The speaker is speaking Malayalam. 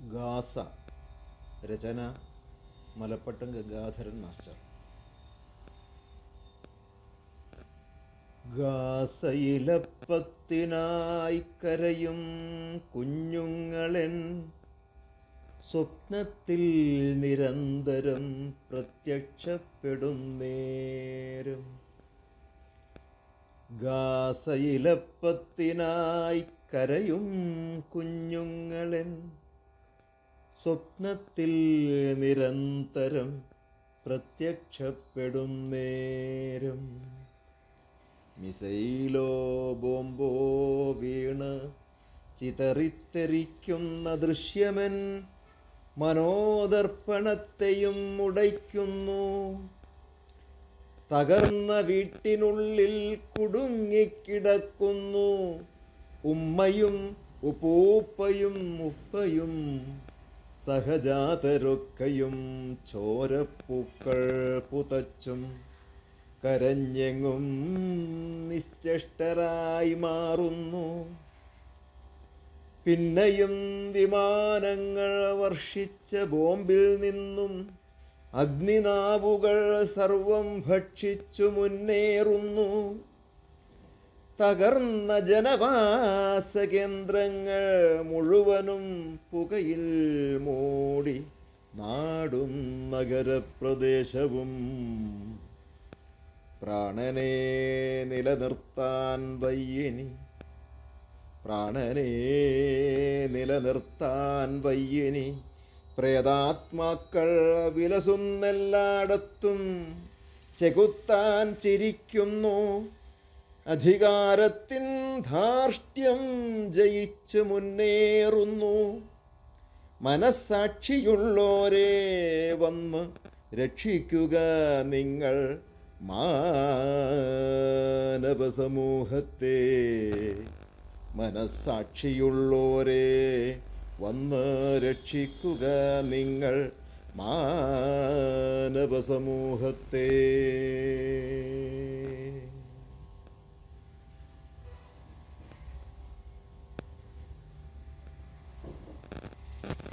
ഗാസ. രചന മലപ്പട്ടം ഗംഗാധരൻ മാസ്റ്റർ. ഗാസയിലപ്പത്തിനായി കരയും കുഞ്ഞുങ്ങളെൻ സ്വപ്നത്തിൽ നിരന്തരം പ്രത്യക്ഷപ്പെടും നേരം. ഗാസയിലപ്പത്തിനായി കരയും കുഞ്ഞുങ്ങളെൻ സ്വപ്നത്തിൽ നിരന്തരം പ്രത്യക്ഷപ്പെടും നേരം. മിസൈലോ ബോംബോ വീണ് ചിതറിത്തെറിക്കുന്ന ദൃശ്യമെൻ മനോദർപ്പണത്തെയും ഉടയ്ക്കുന്നു. തകർന്ന വീട്ടിനുള്ളിൽ കുടുങ്ങിക്കിടക്കുന്നു ഉമ്മയും ഉപ്പൂപ്പയും ഉപ്പയും സഹജാതരൊക്കെയും ചോരപ്പൂക്കൾ പുതച്ചും കരഞ്ഞെങ്ങും നിശ്ചെഷ്ടരായി മാറുന്നു. പിന്നെയും വിമാനങ്ങൾ വർഷിച്ച ബോംബിൽ നിന്നും അഗ്നിനാവുകൾ സർവം ഭക്ഷിച്ചു മുന്നേറുന്നു. തകർന്ന ജനവാസ കേന്ദ്രങ്ങൾ മുഴുവനും പുകയിൽ മൂടി നാടും നഗരപ്രദേശവും. പ്രാണനെ നിലനിർത്താൻ വയ്യനി, പ്രാണനെ നിലനിർത്താൻ വയ്യനി. പ്രേതാത്മാക്കൾ വിലസുന്നെല്ലായിടത്തും ചെകുത്താൻ ചിരിക്കുന്നു. അധികാരത്തിൻ ധാർഷ്ട്യം ജയിച്ചു മുന്നേറുന്നു. മനസ്സാക്ഷിയുള്ളോരെ വന്ന് രക്ഷിക്കുക നിങ്ങൾ മാനവസമൂഹത്തെ. മനസ്സാക്ഷിയുള്ളോരെ വന്ന് രക്ഷിക്കുക നിങ്ങൾ മാനവസമൂഹത്തെ.